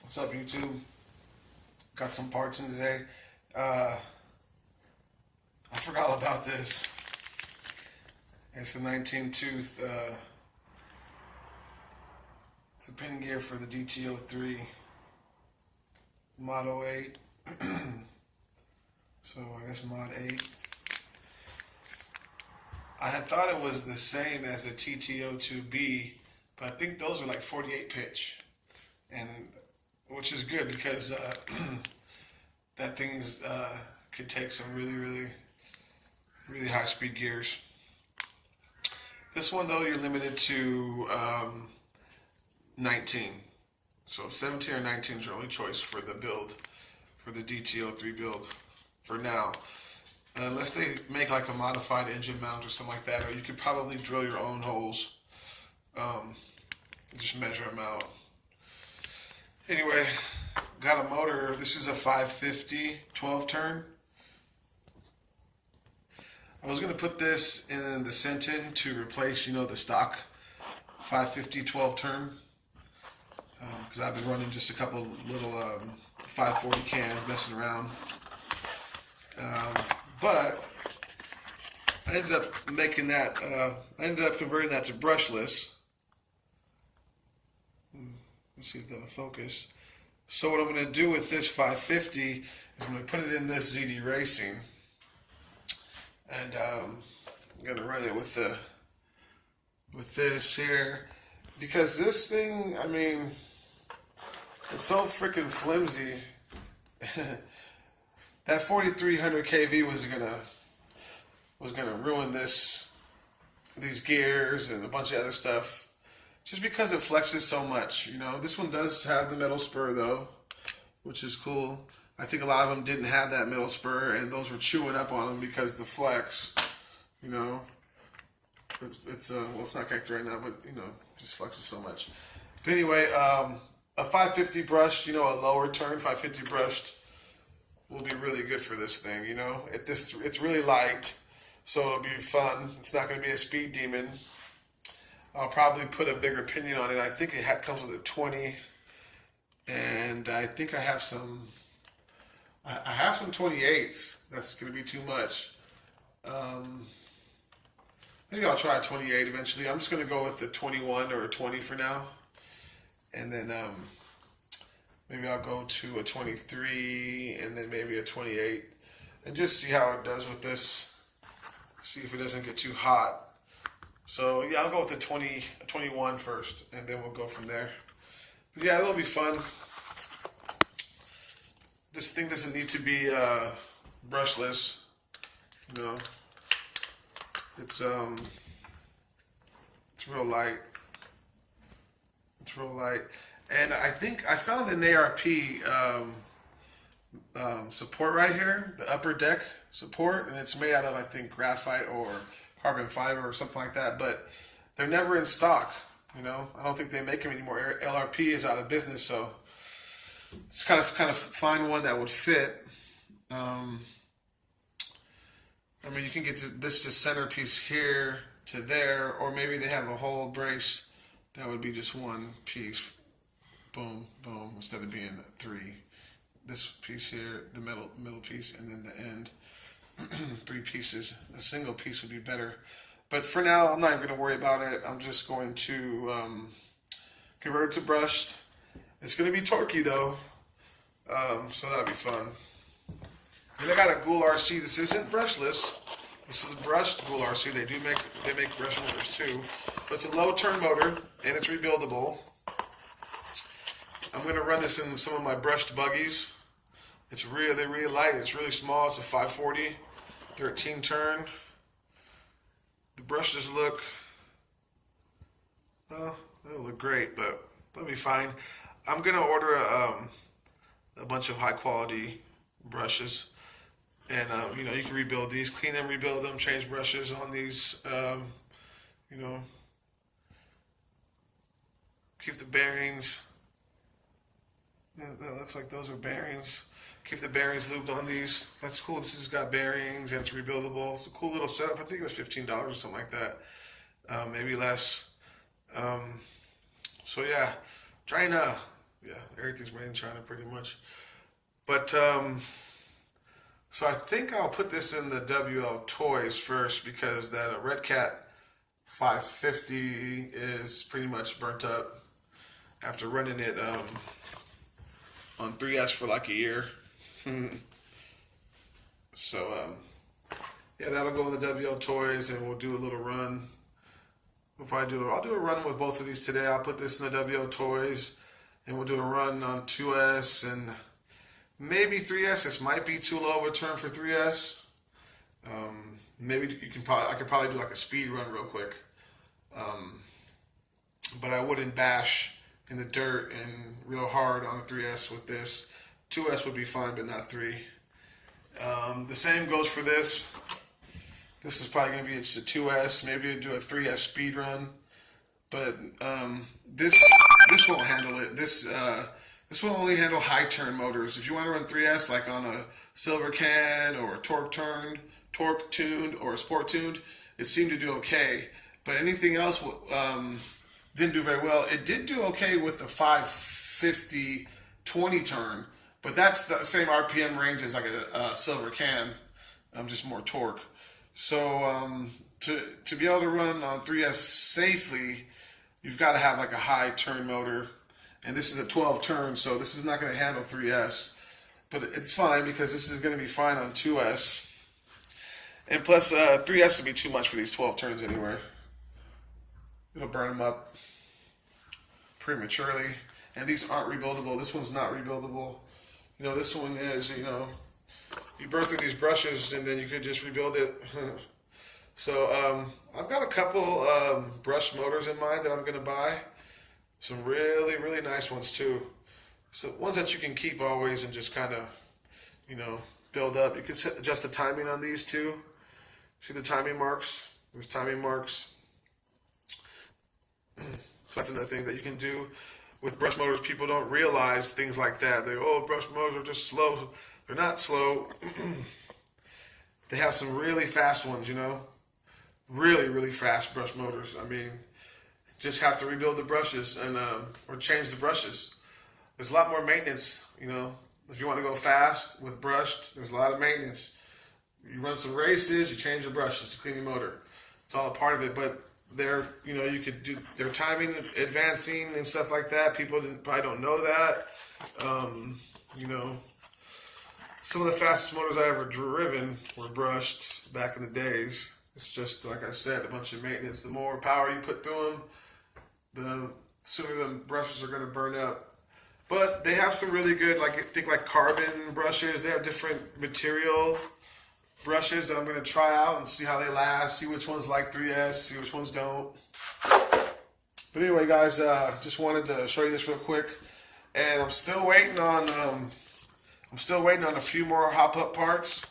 What's up, YouTube? Got some parts in today. I forgot all about this. It's a 19 tooth. It's a pin gear for the DTO3 Model 8. So I guess Mod 8. I had thought it was the same as a TTO2B, but I think those are like 48 pitch, and which is good because that thing's could take some really high speed gears. This one though, you're limited to 19. So 17 or 19 is your only choice for the build, for the DTO3 build, for now. Unless they make like a modified engine mount or something like that, or you could probably drill your own holes. Just measure them out. Anyway, got a motor. This is a 550 12 turn. I was going to put this in the Sentin to replace, the stock 550 12 turn. Because I've been running just a couple little 540 cans messing around. But I ended up making that, I ended up converting that to brushless. Let's see if that'll focus. So what I'm going to do with this 550 is I'm going to put it in this ZD Racing. And I'm going to run it with this here. Because this thing, I mean, it's so freaking flimsy. That 4300 kV was gonna ruin these gears and a bunch of other stuff, just because it flexes so much. This one does have the metal spur though, which is cool. I think a lot of them didn't have that metal spur, and those were chewing up on them because the flex. It's well, it's not connected right now, but just flexes so much. But anyway, a 550 brushed, a lower turn 550 brushed, will be really good for this thing. It's really light, so it'll be fun. It's not going to be a speed demon. I'll probably put a bigger pinion on it. I think it comes with a 20, and I think I have some 28s. That's going to be too much. Maybe I'll try a 28 eventually. I'm just going to go with the 21 or a 20 for now, and then maybe I'll go to a 23 and then maybe a 28 and just see how it does with this. See if it doesn't get too hot. So yeah, I'll go with the 21 first, and then we'll go from there. But yeah, it'll be fun. This thing doesn't need to be brushless. It's real light. It's real light. And I think I found an ARP support right here, the upper deck support, and it's made out of, I think, graphite or carbon fiber or something like that, but they're never in stock. I don't think they make them anymore. LRP is out of business, so it's kind of find one that would fit. You can get this just centerpiece here to there, or maybe they have a whole brace that would be just one piece. Boom, boom, instead of being three. This piece here, the middle piece, and then the end. 3 pieces. A single piece would be better. But for now, I'm not even going to worry about it. I'm just going to convert it to brushed. It's going to be torquey though, so that'll be fun. And I got a Goul RC. This isn't brushless. This is a brushed Goul RC. They make brush motors too, but it's a low turn motor and it's rebuildable. I'm going to run this in some of my brushed buggies. It's really light. It's really small. It's a 540, 13 turn. The brushes look, well, they don't look great, but they'll be fine. I'm going to order a bunch of high quality brushes. And, you can rebuild these, clean them, rebuild them, change brushes on these, keep the bearings. That looks like those are bearings. Keep the bearings lubed on these. That's cool. This has got bearings and it's rebuildable. It's a cool little setup. I think it was $15 or something like that. Maybe less. So yeah, trying to Yeah, everything's made in China pretty much. But so I think I'll put this in the WL Toys first because that Red Cat 550 is pretty much burnt up after running it on 3S for like a year. So yeah, that'll go in the WL Toys, and we'll do a little run. I'll do a run with both of these today. I'll put this in the WL Toys, and we'll do a run on 2S and maybe 3S. This might be too low of a turn for 3S. Maybe I could probably do like a speed run real quick. But I wouldn't bash in the dirt and real hard on a 3S with this. 2S would be fine, but not 3. The same goes for this. This is probably going to be it's a 2S. Maybe do a 3S speed run, but this won't handle it. This will only handle high turn motors. If you want to run 3S like on a Silver Can or a torque tuned or a sport tuned, it seemed to do okay. But anything else didn't do very well. It did do okay with the 550 20 turn, but that's the same RPM range as like a Silver Can, just more torque. So to be able to run on 3S safely, you've got to have like a high turn motor, and this is a 12 turn, so this is not going to handle 3S, but it's fine because this is going to be fine on 2S, and plus 3S would be too much for these 12 turns anyway. It'll burn them up prematurely, and these aren't rebuildable. This one's not rebuildable. You know, this one is, you know, you burn through these brushes and then you could just rebuild it. So I've got a couple brush motors in mind that I'm going to buy. Some really, really nice ones too. So ones that you can keep always and just kind of, you know, build up. You can adjust the timing on these too. See the timing marks? There's timing marks. So that's another thing that you can do with brush motors. People don't realize things like that. Brush motors are just slow. They're not slow. They have some really fast ones, you know. Really, really fast brush motors. I mean, just have to rebuild the brushes and or change the brushes. There's a lot more maintenance, you know. If you want to go fast with brushed, there's a lot of maintenance. You run some races, you change your brushes to clean your motor. It's all a part of it, but you know, you could do their timing, advancing and stuff like that. People probably don't know that. You know, some of the fastest motors I ever driven were brushed back in the days. It's just, like I said, a bunch of maintenance. The more power you put through them, the sooner the brushes are going to burn up. But they have some really good, like carbon brushes. They have different material brushes that I'm going to try out and see how they last, see which ones like 3S, see which ones don't. But anyway, guys, just wanted to show you this real quick. And I'm still waiting on a few more hop-up parts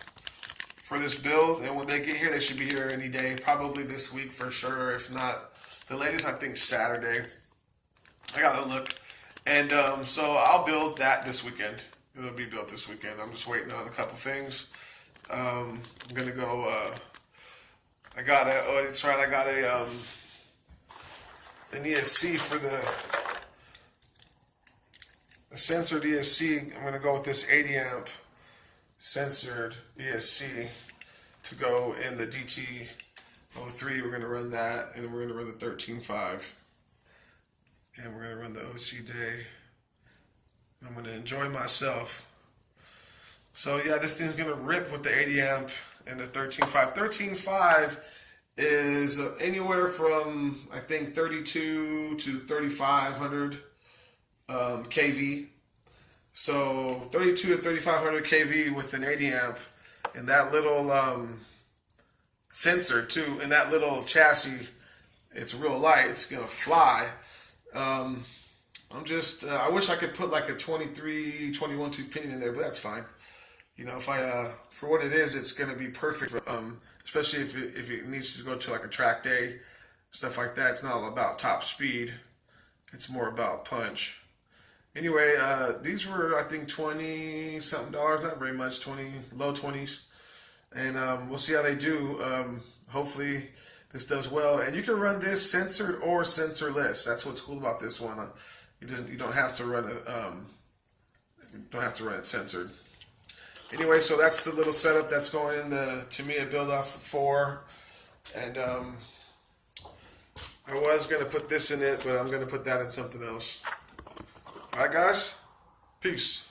for this build. And when they get here, they should be here any day. Probably this week for sure. If not, the latest, I think, Saturday. I got to look. And so I'll build that this weekend. It'll be built this weekend. I'm just waiting on a couple things. I'm gonna go. I got an ESC for the censored ESC. I'm gonna go with this 80 amp censored ESC to go in the DT03. We're gonna run that, and we're gonna run the 13.5, and we're gonna run the OC Day. I'm gonna enjoy myself. So yeah, this thing's gonna rip with the 80 amp and the 13.5. 13.5 is anywhere from, I think, 32 to 3,500 kV. So 32 to 3,500 kV with an 80 amp and that little sensor too, and that little chassis. It's real light. It's gonna fly. I wish I could put like a 23, 21 tooth pinion in there, but that's fine. You know, if for what it is, it's going to be perfect, especially if it needs to go to like a track day, stuff like that. It's not all about top speed. It's more about punch. Anyway, these were, I think, $20-something, not very much, low 20s. And we'll see how they do. Hopefully this does well. And you can run this censored or sensorless. That's what's cool about this one. You don't have to run it. Don't have to run it censored. Anyway, so that's the little setup that's going in the Tamiya Build Off 4, and I was gonna put this in it, but I'm gonna put that in something else. All right, guys. Peace.